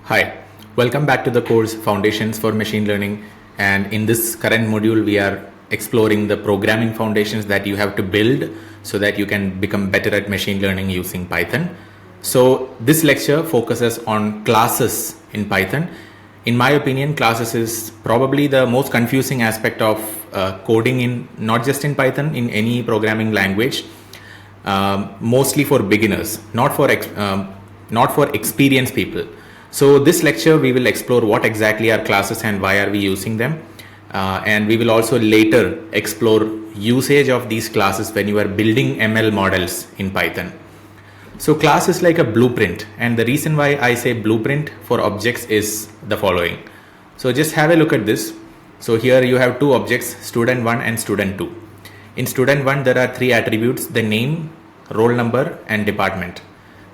Hi, welcome back to the course Foundations for Machine Learning, and in this current module we are exploring the programming foundations that you have to build so that you can become better at machine learning using Python. So this lecture focuses on classes in Python. In my opinion, classes is probably the most confusing aspect of coding in not just in Python, in any programming language. Mostly for beginners, not for experienced people. So this lecture we will explore what exactly are classes and why are we using them, and we will also later explore usage of these classes when you are building ML models in Python. So class is like a blueprint, and the reason why I say blueprint for objects is the following. So just have a look at this. So here you have two objects, student1 and student2. In student1 there are three attributes: the name, roll number and department.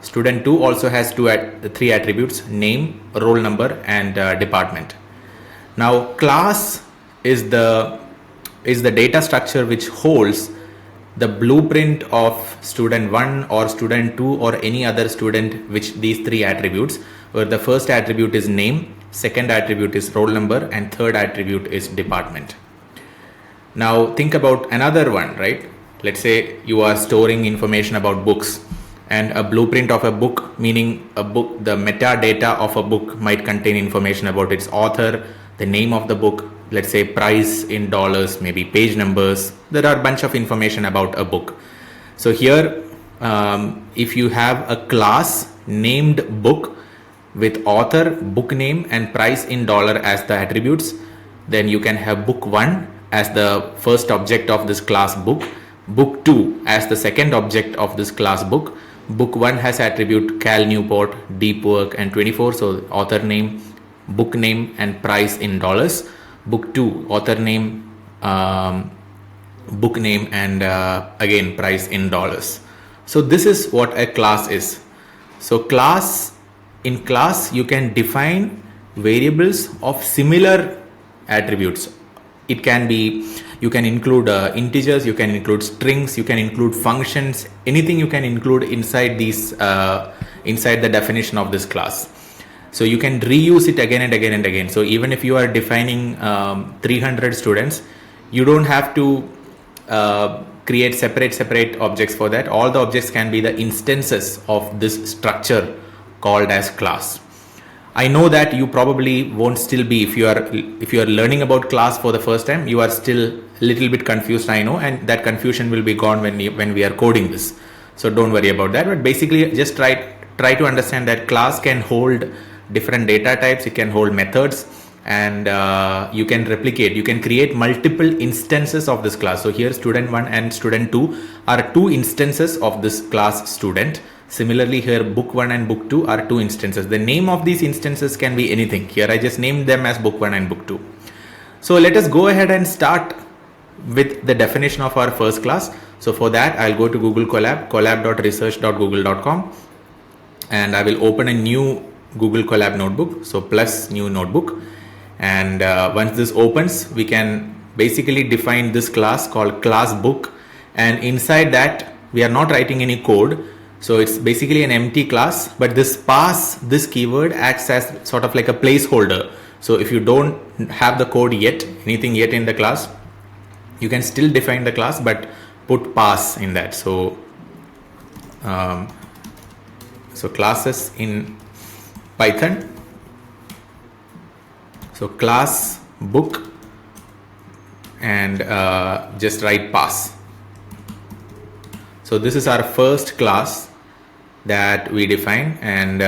Student 2 also has three attributes: name, roll number and department. Now class is the data structure which holds the blueprint of student 1 or student 2 or any other student which these three attributes, where the first attribute is name, second attribute is roll number and third attribute is department. Now think about another one, right? Let's say you are storing information about books, and a blueprint of a book, meaning a book, the metadata of a book might contain information about its author, the name of the book, let's say price in dollars, maybe page numbers. There are a bunch of information about a book. So here, if you have a class named book with author, book name and price in dollar as the attributes, then you can have book 1 as the first object of this class book, book 2 as the second object of this class book. Book 1 has attribute Cal Newport, deep work and 24, so author name, book name and price in dollars. Book 2, author name, book name and again price in dollars. So this is what a class is. So in class you can define variables of similar attributes. It can be, you can include integers, you can include strings, you can include functions, anything you can include inside these inside the definition of this class. So you can reuse it again and again and again. So even if you are defining 300 students, you don't have to create separate objects for that. All the objects can be the instances of this structure called as class. I know that you probably won't still be, if you are learning about class for the first time, you are still a little bit confused, I know, and that confusion will be gone when we are coding this. So don't worry about that, but basically just try to understand that class can hold different data types, it can hold methods, and you can replicate, you can create multiple instances of this class. So here student 1 and student 2 are two instances of this class student. Similarly here book 1 and book 2 are two instances. The name of these instances can be anything. Here I just named them as book 1 and book 2. So let us go ahead and start with the definition of our first class. So for that I'll go to Google Colab, colab.research.google.com, and I will open a new Google Colab notebook. So plus new notebook, and once this opens we can basically define this class called class book, and inside that we are not writing any code. So it's basically an empty class, but this keyword acts as sort of like a placeholder. So if you don't have the code yet, anything yet in the class, you can still define the class but put pass in that. So so classes in Python, so class book, and just write pass. So this is our first class that we define, and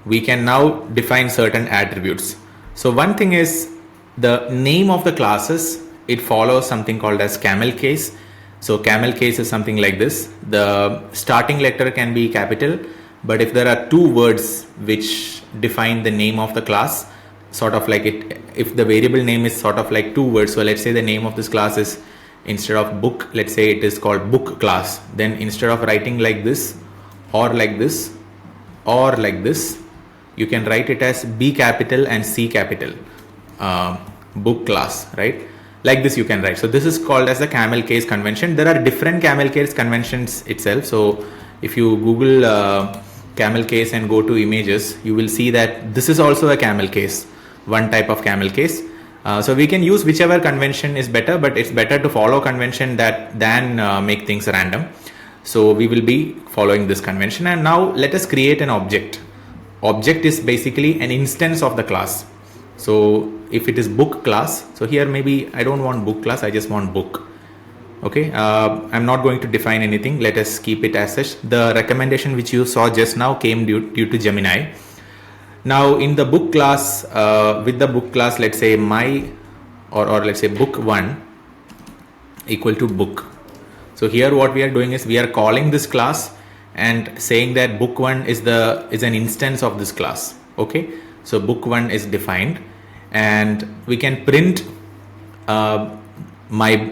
we can now define certain attributes. So one thing is the name of the classes, it follows something called as camel case. So camel case is something like this: the starting letter can be capital, but if there are two words which define the name of the class, sort of like it, if the variable name is sort of like two words, so let's say the name of this class is, instead of book, let's say it is called book class, then instead of writing like this or like this or like this, you can write it as B capital and C capital, book class, right? Like this you can write. So this is called as the camel case convention. There are different camel case conventions itself. So if you Google camel case and go to images, you will see that this is also a camel case, one type of camel case. So we can use whichever convention is better, but it's better to follow convention than make things random. So we will be following this convention. And now let us create an object. Object is basically an instance of the class. So if it is book class, so here maybe I don't want book class, I just want book. Okay, I'm not going to define anything. Let us keep it as such. The recommendation which you saw just now came due to Gemini. Now in the book class, with the book class, let's say or let's say book1 equal to book. So here what we are doing is we are calling this class and saying that book1 is an instance of this class. Okay, so book1 is defined, and we can print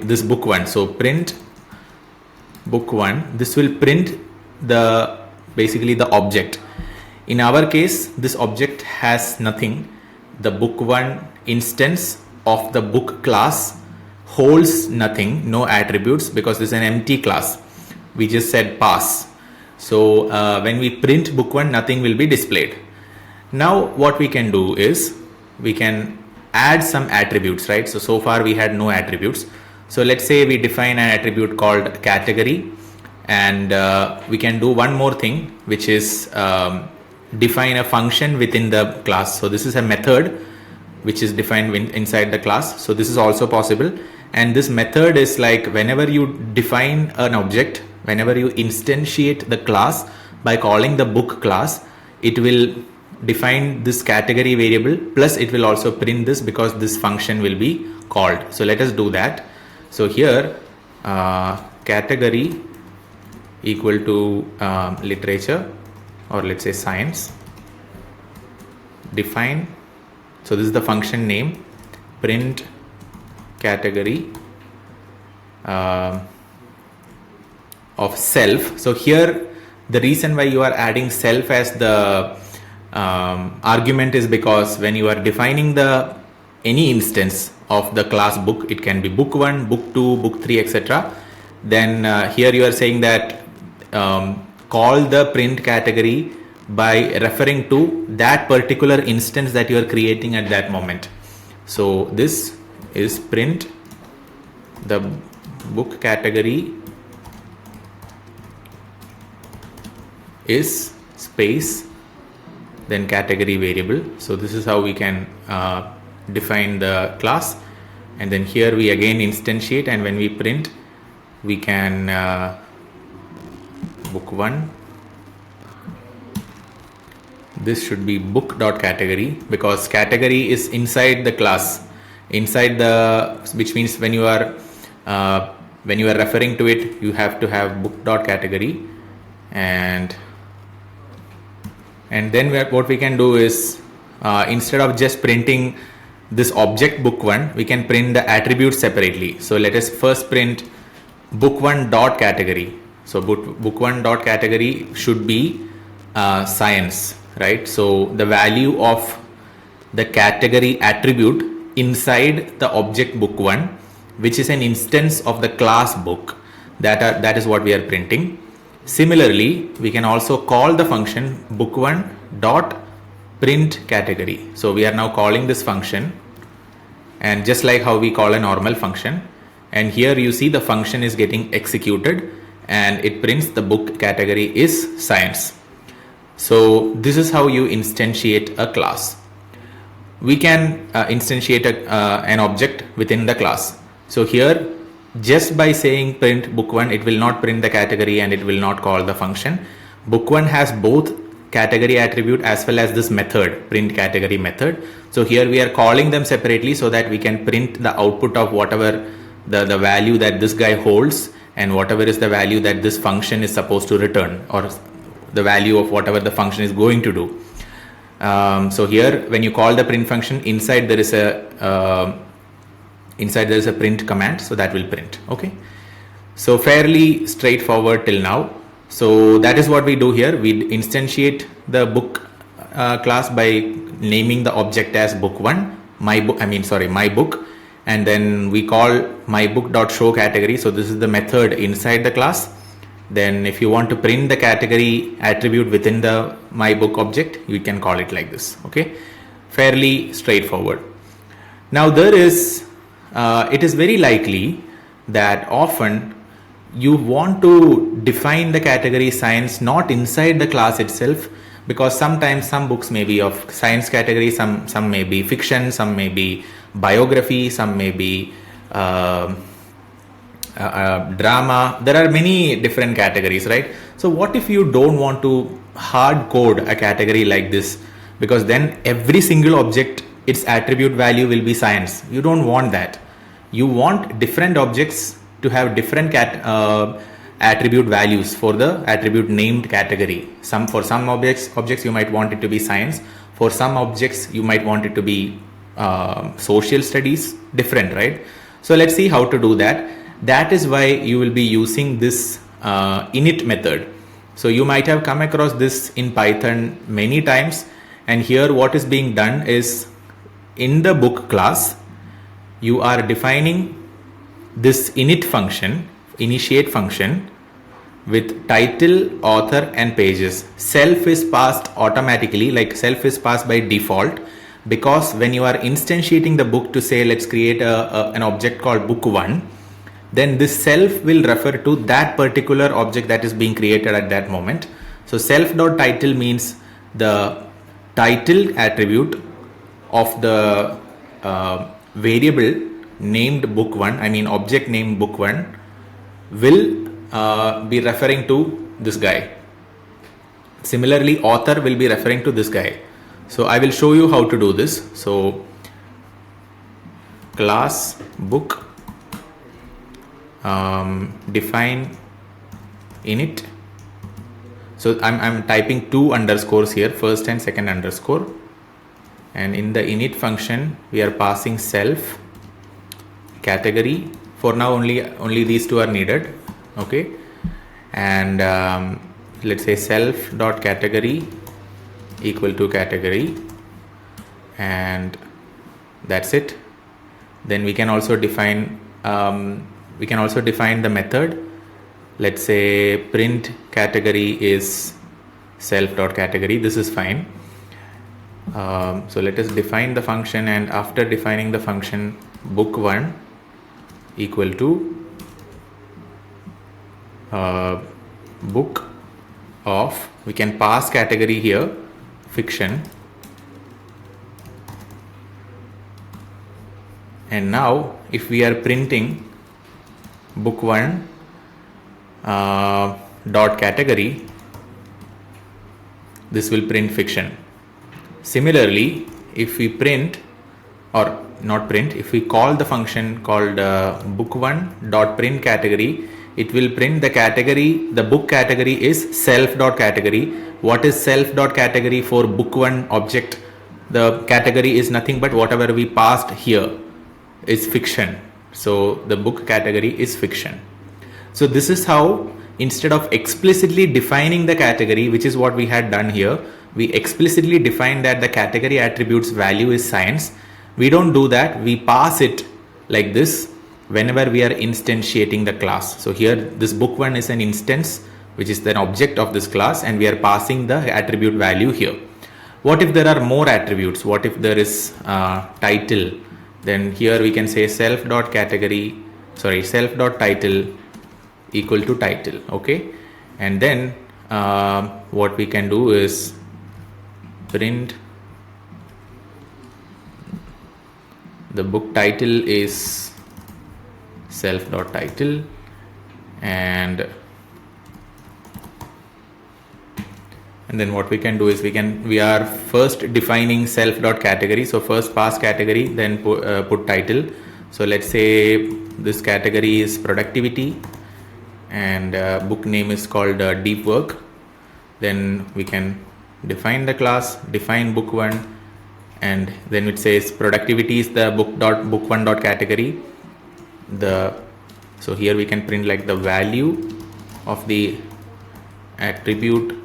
this book1. So print book1. This will print basically the object. In our case, this object has nothing. The book1 instance of the book class holds nothing, no attributes, because this is an empty class. We just said pass. So when we print book1, nothing will be displayed. Now what we can do is we can add some attributes, right? So far we had no attributes. So let's say we define an attribute called category, and we can do one more thing, which is define a function within the class. So this is a method which is defined inside the class. So this is also possible. And this method is like whenever you define an object, whenever you instantiate the class by calling the book class, it will define this category variable, plus it will also print this because this function will be called. So let us do that. So here category equal to literature, or let's say science, define. So this is the function name, print category of self. So here the reason why you are adding self as the argument is because when you are defining any instance of the class book, it can be book 1, book 2, book 3, etc. Then here you are saying that call the print category by referring to that particular instance that you are creating at that moment. So this is print the book category is space then category variable. So this is how we can define the class, and then here we again instantiate, and when we print we can book 1. This should be book.category because category is inside the class, which means when you are referring to it, you have to have book.category, and then what we can do is instead of just printing this object book1, we can print the attributes separately. So let us first print book1.category. So book1.category should be science, right? So the value of the category attribute inside the object book1, which is an instance of the class book, that is what we are printing. Similarly, we can also call the function book1.print category. So we are now calling this function, and just like how we call a normal function, and here you see the function is getting executed and it prints the book category is science. So this is how you instantiate a class. We can instantiate an object within the class. So here, just by saying print book1, it will not print the category and it will not call the function. Book1 has both category attribute as well as this method, print category method. So here we are calling them separately so that we can print the output of whatever the value that this guy holds and whatever is the value that this function is supposed to return, or the value of whatever the function is going to do. So here when you call the print function, inside there is a print command, so that will print. Okay, so fairly straightforward till now. So that is what we do here. We instantiate the book class by naming the object as book1, my book, and then we call mybook.showCategory. So this is the method inside the class. Then if you want to print the category attribute within the my book object, you can call it like this. Okay, fairly straightforward. Now there is it is very likely that often you want to define the category science not inside the class itself, because sometimes some books may be of science category, some may be fiction, some may be biography, some may be drama. There are many different categories, right? So what if you don't want to hard code a category like this, because then every single object, its attribute value will be science. You don't want that. You want different objects to have different attribute values for the attribute named category. For some objects you might want it to be science. For some objects you might want it to be social studies, different, right? So let's see how to do that. That is why you will be using this init method. So you might have come across this in Python many times, and here what is being done is, in the book class you are defining this init function, initiate function, with title, author and pages. Self is passed automatically, like self is passed by default, because when you are instantiating the book to say let's create an object called book 1, then this self will refer to that particular object that is being created at that moment. So self.title means the title attribute of the variable named book 1, I mean object named book 1, will be referring to this guy. Similarly, author will be referring to this guy. So I will show you how to do this. So class book, define init. So I'm typing 2 underscores here, first and second underscore, and in the init function we are passing self, category. For now only these two are needed. Okay, and let's say self dot category equal to category, and that's it. Then we can also define the method. Let's say print category is self dot category. This is fine. So let us define the function, and after defining the function book 1 equal to book of, we can pass category here, fiction. And now if we are printing book 1 dot category, this will print fiction. Similarly, if we print, or not print, if we call the function called book 1 dot print category, it will print the category. The book category is self dot category. What is self dot category for book 1 object? The category is nothing but whatever we passed here is fiction. So the book category is fiction. So this is how, instead of explicitly defining the category, which is what we had done here, we explicitly define that the category attributes value is science. We don't do that. We pass it like this whenever we are instantiating the class. So here this book 1 is an instance, which is an object of this class, and we are passing the attribute value here. What if there are more attributes? What if there is title? Then here we can say self dot title equal to title. Okay, and then what we can do is print the book title is self dot title, and then what we can do is we are first defining self dot category. So first pass category, then put title. So let's say this category is productivity, and book name is called deep work. Then we can define the class, define book 1, and then it says productivity is the book 1 dot category. So here we can print like the value of the attribute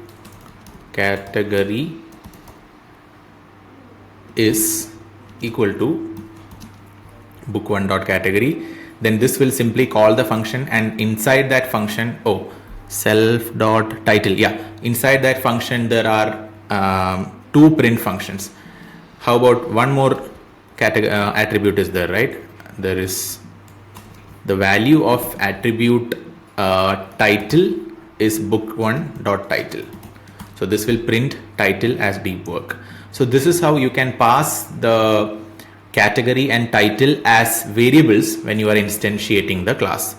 category is equal to book 1 dot category. Then this will simply call the function, and inside that function, self dot title. Yeah, inside that function there are two print functions. How about one more attribute is there, right? There is the value of attribute title is book1 dot title. So this will print title as deep work. So this is how you can pass the category and title as variables when you are instantiating the class.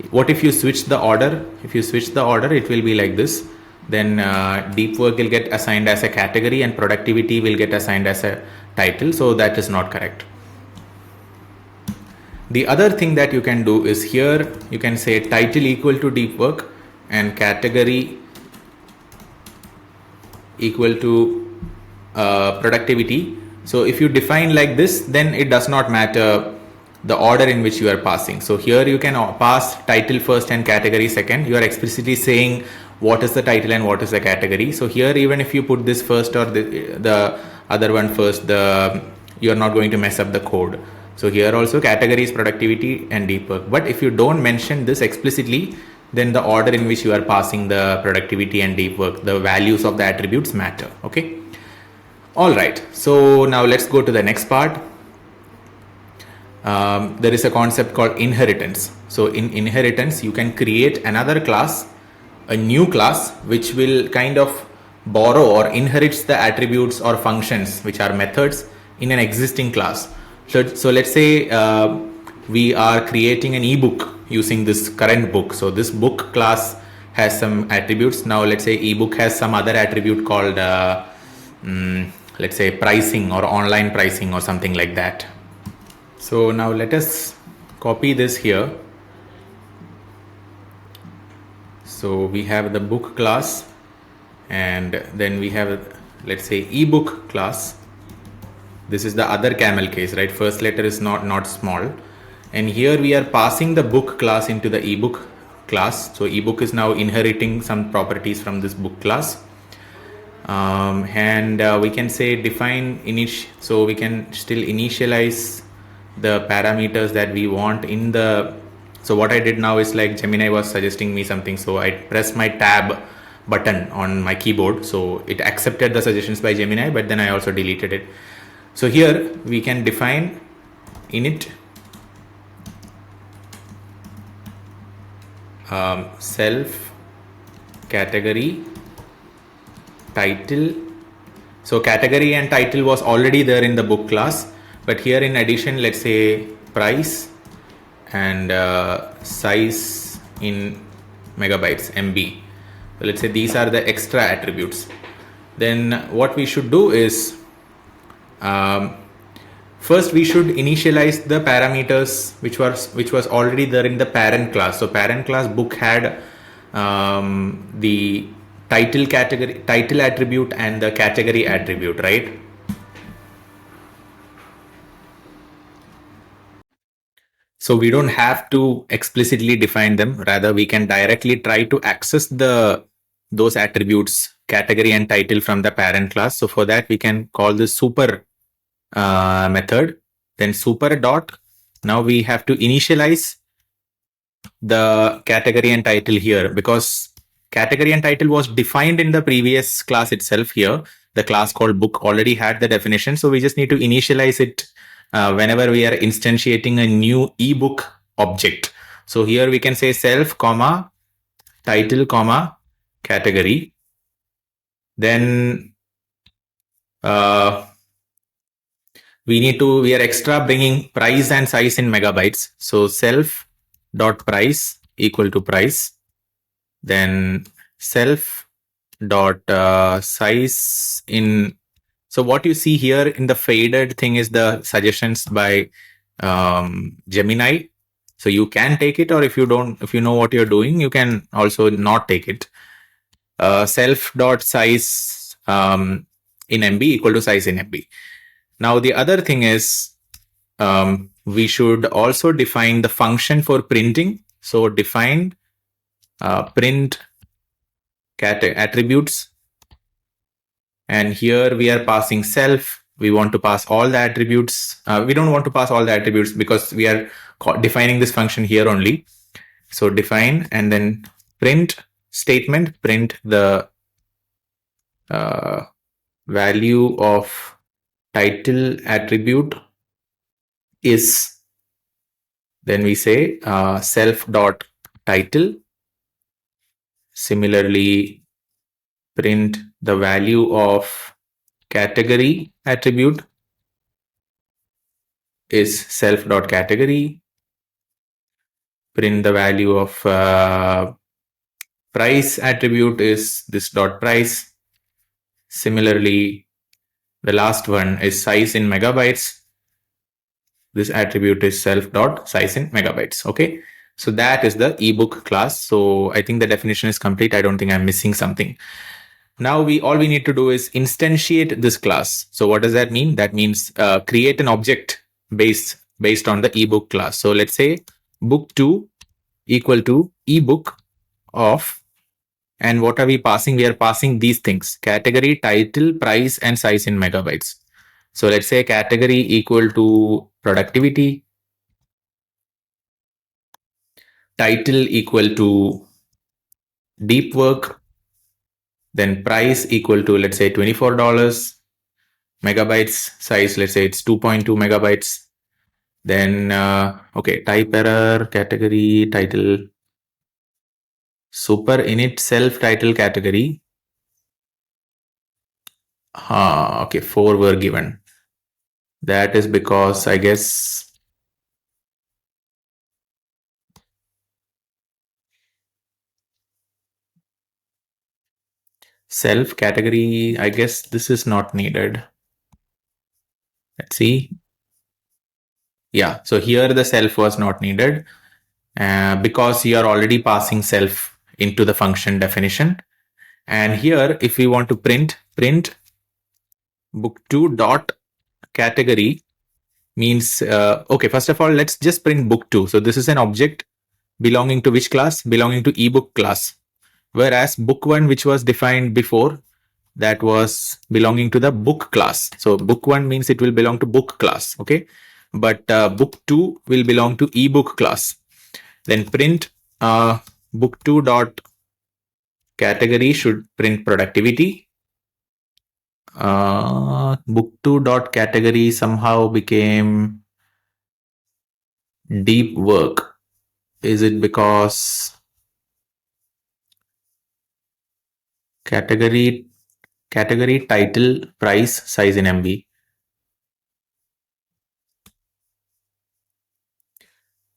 What if you switch the order? If you switch the order, it will be like this. Then deep work will get assigned as a category and productivity will get assigned as a title. So that is not correct. The other thing that you can do is here you can say title equal to deep work and category equal to productivity. So if you define like this, then it does not matter the order in which you are passing. So here you can pass title first and category second. You are explicitly saying what is the title and what is the category. So here even if you put this first or the other one first, you are not going to mess up the code. So here also category is productivity and deep work. But if you don't mention this explicitly, then the order in which you are passing the productivity and deep work, the values of the attributes matter. Okay. All right. So now let's go to the next part. There is a concept called inheritance. So in inheritance, you can create another class, a new class, which will kind of borrow or inherits the attributes or functions, which are methods in an existing class. So let's say we are creating an ebook using this current book. So this book class has some attributes. Now let's say ebook has some other attribute called let's say pricing or online pricing or something like that. So now let us copy this here. So we have the book class and then we have, let's say, ebook class. This is the other camel case, right? First letter is not small. And here we are passing the book class into the ebook class. So ebook is now inheriting some properties from this book class. We can say define init. So we can still initialize the parameters that we want in the. So what I did now is like Gemini was suggesting me something. So I pressed my tab button on my keyboard. So it accepted the suggestions by Gemini, but then I also deleted it. So here we can define init self category title. So category and title was already there in the book class, but here in addition, let's say price and size in megabytes, MB. So let's say these are the extra attributes. Then what we should do is first we should initialize the parameters which was already there in the parent class. So parent class book had the title attribute and the category attribute, right? So we don't have to explicitly define them. Rather, we can directly try to access those attributes, category and title, from the parent class. So for that, we can call this super method, then super dot. Now we have to initialize the category and title here, because category and title was defined in the previous class itself. Here the class called book already had the definition, so we just need to initialize it whenever we are instantiating a new ebook object. So here we can say self comma title comma category. Then we are extra bringing price and size in megabytes. So self dot price equal to price. Then self dot size in. So what you see here in the faded thing is the suggestions by Gemini. So you can take it, or if you know what you're doing, you can also not take it. Self dot size in MB equal to size in MB. Now the other thing is we should also define the function for printing. So define print attributes, and here we are passing self. We want to pass all the attributes. We don't want to pass all the attributes because we are defining this function here only. So define and then print statement, print the value of title attribute is, then we say self dot title. Similarly, print the value of category attribute is self dot category. Print the value of price attribute is this dot price. Similarly, the last one is size in megabytes. This attribute is self dot size in megabytes. Okay. So that is the ebook class. So I think the definition is complete. I don't think I'm missing something. Now all we need to do is instantiate this class. So what does that mean? That means create an object based on the ebook class. So let's say book2 equal to ebook of, and what are we passing? We are passing these things: category, title, price, and size in megabytes. So let's say category equal to productivity, title equal to deep work, then price equal to, let's say, $24, megabytes size, let's say it's 2.2 megabytes. Then, okay, type error, category, title, super init self title category. Okay, 4 were given. That is because I guess self category, I guess this is not needed. Let's see. Yeah, so here the self was not needed because you are already passing self into the function definition. And here, if we want to print book2 dot category means, okay, first of all, let's just print book2. So this is an object belonging to which class? Belonging to ebook class. Whereas book1, which was defined before, that was belonging to the book class. So book1 means it will belong to book class. Okay. But book2 will belong to ebook class. Then print book2 dot category should print productivity. Book2 dot category somehow became deep work. Is it because category title price size in MB?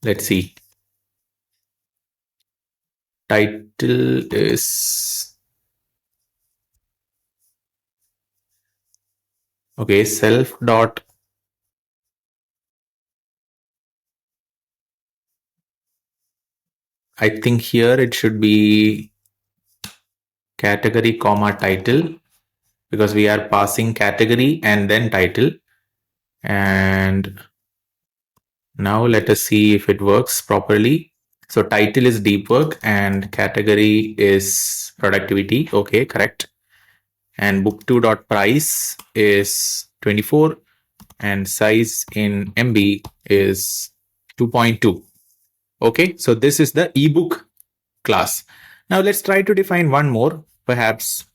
Let's see. Title is, okay, self dot I think here it should be category comma title, because we are passing category and then title. And now let us see if it works properly. So title is deep work and category is productivity. Okay, correct. And book2 dot price is 24 and size in MB is 2.2. Okay, so this is the ebook class. Now let's try to define one more, perhaps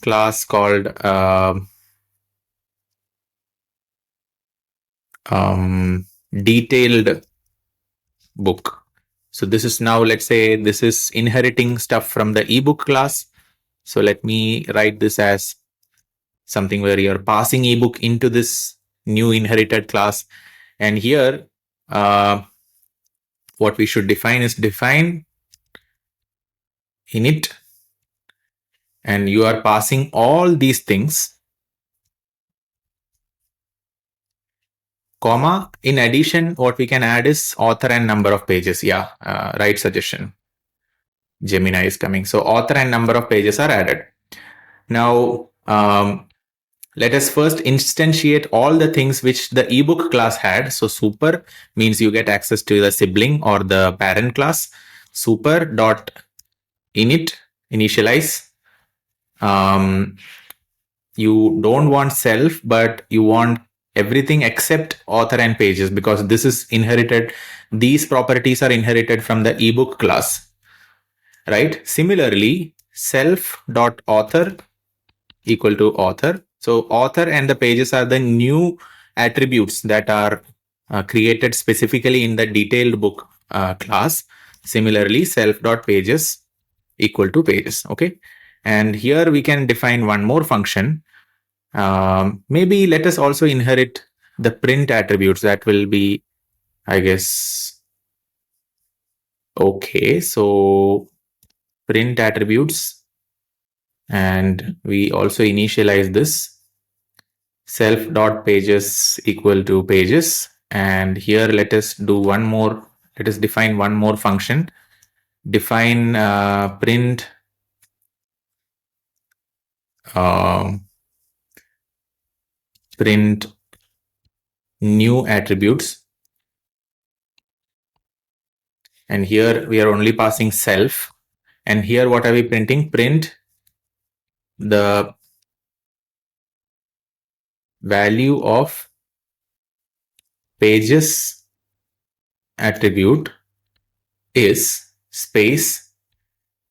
class called detailed book. So this is now, let's say this is inheriting stuff from the ebook class. So let me write this as something where you're passing ebook into this new inherited class. And here, what we should define is define init, and you are passing all these things, comma. In addition, what we can add is author and number of pages. Yeah, right suggestion. Gemini is coming. So author and number of pages are added. Now, let us first instantiate all the things which the ebook class had. So super means you get access to the sibling or the parent class. Super dot init, initialize. You don't want self, but you want everything except author and pages, because this is inherited. These properties are inherited from the ebook class. right? Similarly, self.author equal to author. So author and the pages are the new attributes that are created specifically in the detailed book class. Similarly, self.pages equal to pages. Okay. And here we can define one more function. Maybe let us also inherit the print attributes. That will be, I guess, okay. So print attributes, and we also initialize this self.pages equal to pages. And here let us do one more. Let us define one more function. Define print print new attributes. And here we are only passing self. And here what are we printing? Print the value of pages attribute is space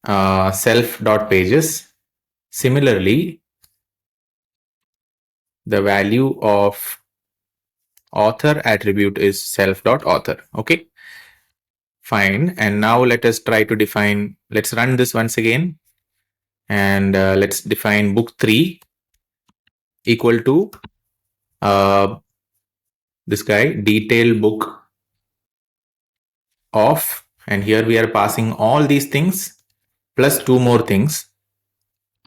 self.pages. Similarly, the value of author attribute is self.author. Okay, fine. And now let us try to define, let's run this once again. And let's define book3 equal to this guy, detail book of, and here we are passing all these things plus two more things,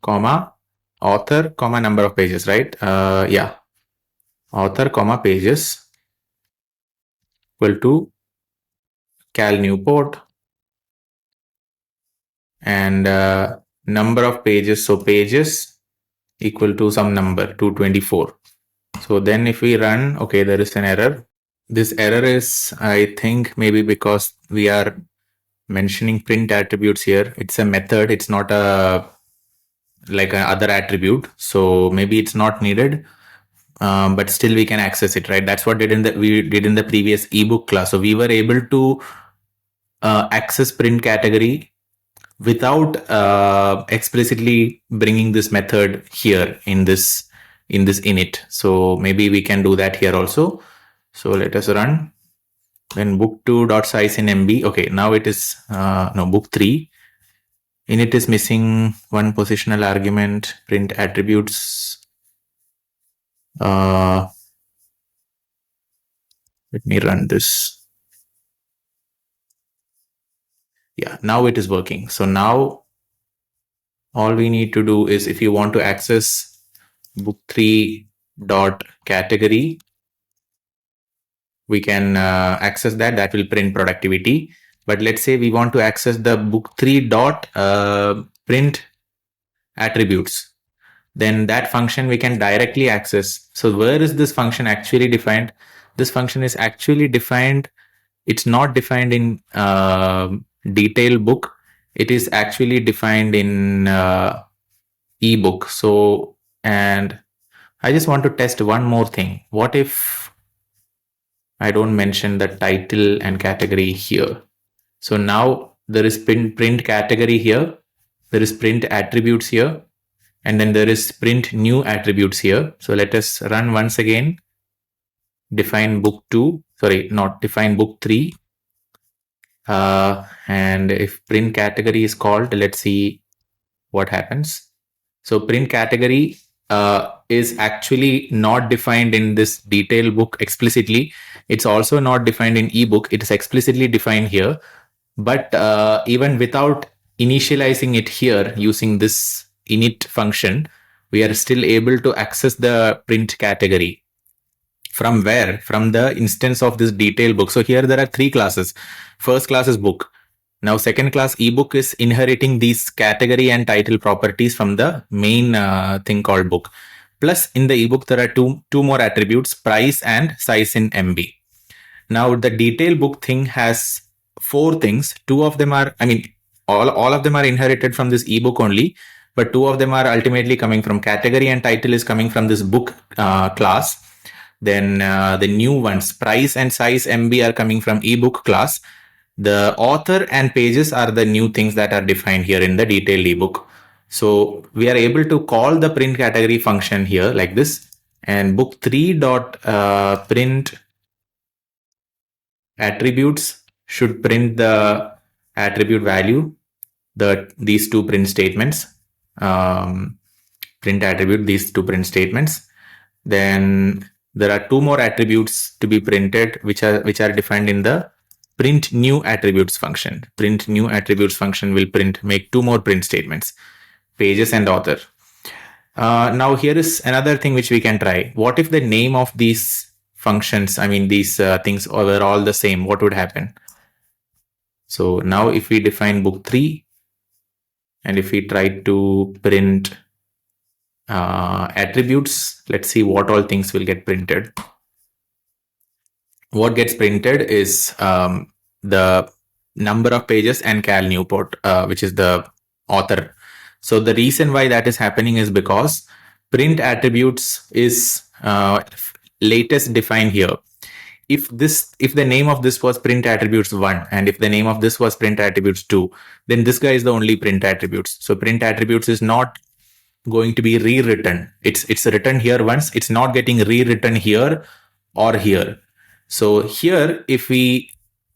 comma, author, comma, number of pages, right? Yeah, author, comma, pages equal to Cal Newport, and number of pages, so pages equal to some number 224. So then if we run, okay, there is an error. This error is, I think, maybe because we are mentioning print attributes here. It's a method, it's not a like another attribute, so maybe it's not needed, but still we can access it, right? That's what we did in the previous ebook class. So we were able to access print category without explicitly bringing this method here in this init. So maybe we can do that here also. So let us run. Then book2.size in MB. Okay, now it is no, book3. Init is missing one positional argument, print attributes. Let me run this. Yeah, now it is working. So now all we need to do is, if you want to access book3.category, we can access that. That will print productivity. But let's say we want to access the book3.print attributes. Then that function we can directly access. So where is this function actually defined? This function is actually defined. It's not defined in detail book. It is actually defined in ebook. So, and I just want to test one more thing. What if I don't mention the title and category here? So now there is print category here. There is print attributes here. And then there is print new attributes here. So let us run once again. Define book2, sorry, not define book3. And if print category is called, let's see what happens. So print category is actually not defined in this detail book explicitly. It's also not defined in ebook. It is explicitly defined here. But even without initializing it here using this init function, we are still able to access the print category. From where? From the instance of this detail book. So here there are three classes. First class is book. Now second class ebook is inheriting these category and title properties from the main thing called book. Plus in the ebook there are two more attributes, price and size in MB. Now the detail book thing has four things. Two of them are, I mean, all of them are inherited from this ebook only, but two of them are ultimately coming from category, and title is coming from this book class. Then the new ones, price and size MB, are coming from ebook class. The author and pages are the new things that are defined here in the detailed ebook. So we are able to call the print category function here like this, and book3 dot print attributes should print the attribute value, these two print statements, print attribute, these two print statements. Then there are two more attributes to be printed, which are defined in the print new attributes function. Print new attributes function will make two more print statements, pages and author. Now here is another thing which we can try. What if the name of these functions, I mean these things were all the same? What would happen? So now if we define book3 and if we try to print attributes, let's see what all things will get printed. What gets printed is the number of pages and Cal Newport, which is the author. So the reason why that is happening is because print attributes is latest defined here. If the name of this was print attributes 1 and if the name of this was print attributes 2, then this guy is the only print attributes. So print attributes is not going to be rewritten. It's written here once. It's not getting rewritten here or here. So here, if we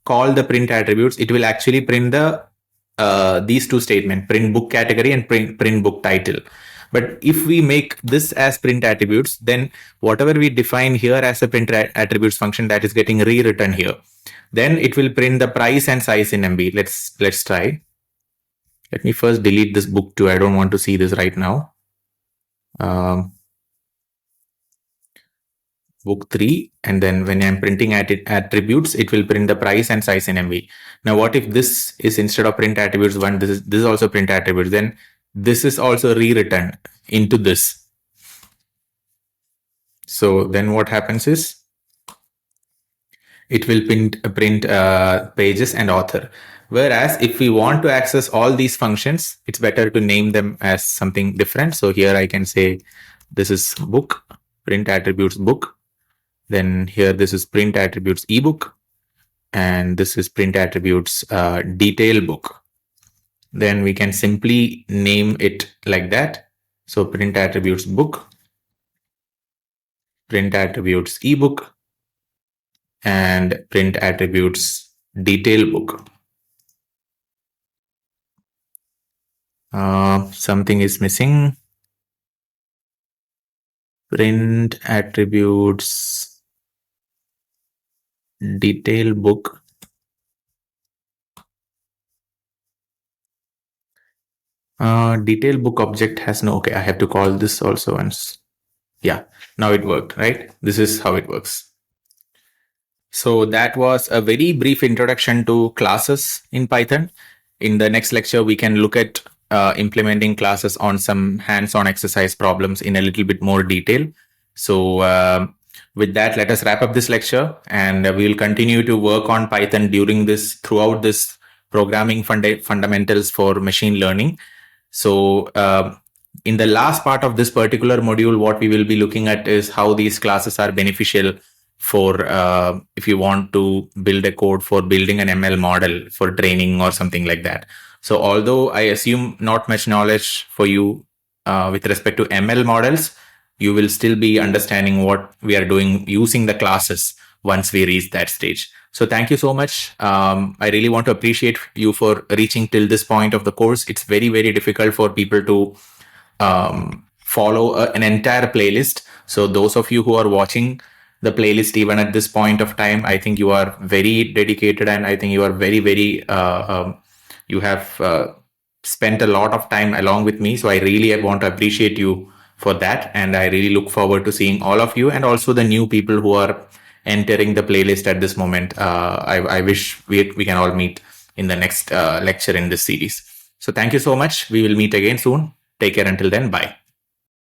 call the print attributes, it will actually print the these two statements, print book category and print book title. But if we make this as print attributes, then whatever we define here as a print attributes function, that is getting rewritten here. Then it will print the price and size in MB. Let's try. Let me first delete this book too. I don't want to see this right now. Book 3, and then when I'm printing attributes, it will print the price and size in MB. Now, what if this is instead of print attributes 1, this is also print attributes, then this is also rewritten into this. So then what happens is it will print pages and author. Whereas if we want to access all these functions, it's better to name them as something different. So here I can say this is book, print attributes book. Then here this is print attributes ebook, and this is print attributes detail book. Then we can simply name it like that. So print attributes book, print attributes ebook, and print attributes detail book. Something is missing. Print attributes detail book. Detail book object has no, okay, I have to call this also once. Yeah, now it worked, right? This is how it works. So that was a very brief introduction to classes in Python. In the next lecture, we can look at implementing classes on some hands-on exercise problems in a little bit more detail. So with that, let us wrap up this lecture, and we will continue to work on Python throughout this programming fundamentals for machine learning. So in the last part of this particular module, what we will be looking at is how these classes are beneficial for if you want to build a code for building an ML model for training or something like that. So although I assume not much knowledge for you with respect to ML models, you will still be understanding what we are doing using the classes once we reach that stage. So thank you so much. I really want to appreciate you for reaching till this point of the course. It's very, very difficult for people to follow an entire playlist. So those of you who are watching the playlist even at this point of time, I think you are very dedicated, and I think you are very, very, you have spent a lot of time along with me. So I really want to appreciate you for that. And I really look forward to seeing all of you, and also the new people who are entering the playlist at this moment. I wish we can all meet in the next lecture in this series. So thank you so much. We will meet again soon. Take care until then. Bye.